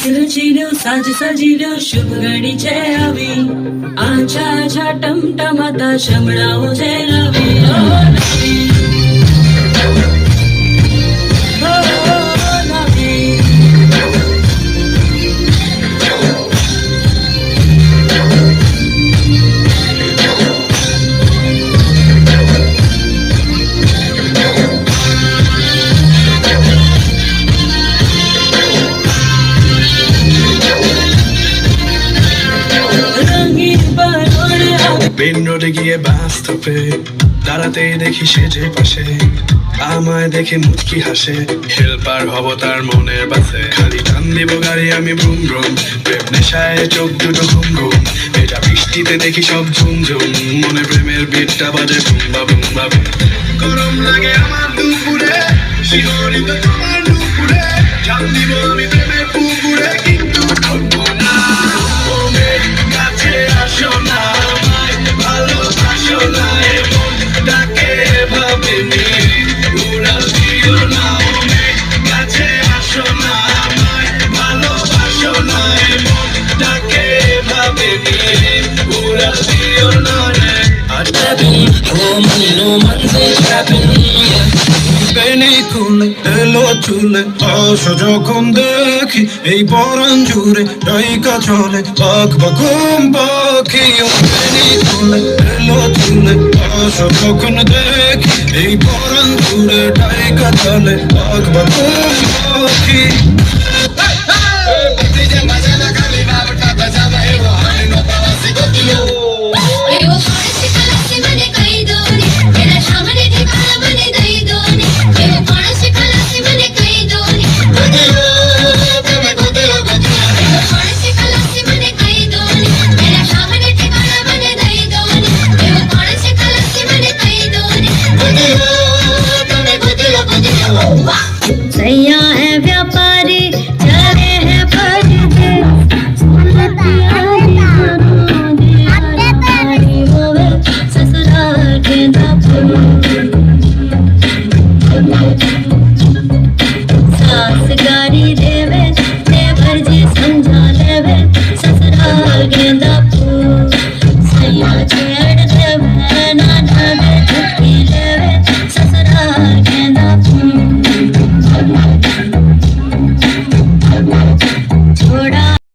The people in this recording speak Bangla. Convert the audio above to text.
रचिलो साज सजिलो शुभ घडीचे हवी आछा आछा टमटमाता शमळाओ जे नवी ओ नवी ओ नवी মেন রোডে গিয়ে বাস্তবে দাঁড়াতেই দেখি সেজে পাশে আমায় দেখে মুচকি হাসে হেল্পার হব তার মনের বাসে খালি টান দিব গাড়ি আমি ব্রুম ব্রুম প্রেম নেশায় চোখ দুটো ঘুম ঘুম এটা বৃষ্টিতে দেখি সব ঝুম ঝুম মনে প্রেমের বিটটা বাজে বুম্বা বুম্বা বুম গরম লাগে আমার দুপুরে শিহরিত তোমার দুপুরে জান দিব আমি প্রেমের পুকুরে কিন্তু ঢুকবো না ও মেঘ কাছে আসো না ভালোবাসো না এমন ডাকে ভাবিনি উড়াল দিও না অনেক কাছে আসো না আমায় ভালোবাসো না এমন ডাকে ভাবিনি উড়াল দিও না রে কুলে এলো চুলে আসো যখন দেখি এই পরাণ জুড়ে ডাইকা চলে পাখ বাকুম পাখি কুলে এলো চুলে আসো যখন দেখি এই পরাণ জুড়ে ডাইকা চলে পাখ বাকুম পাখি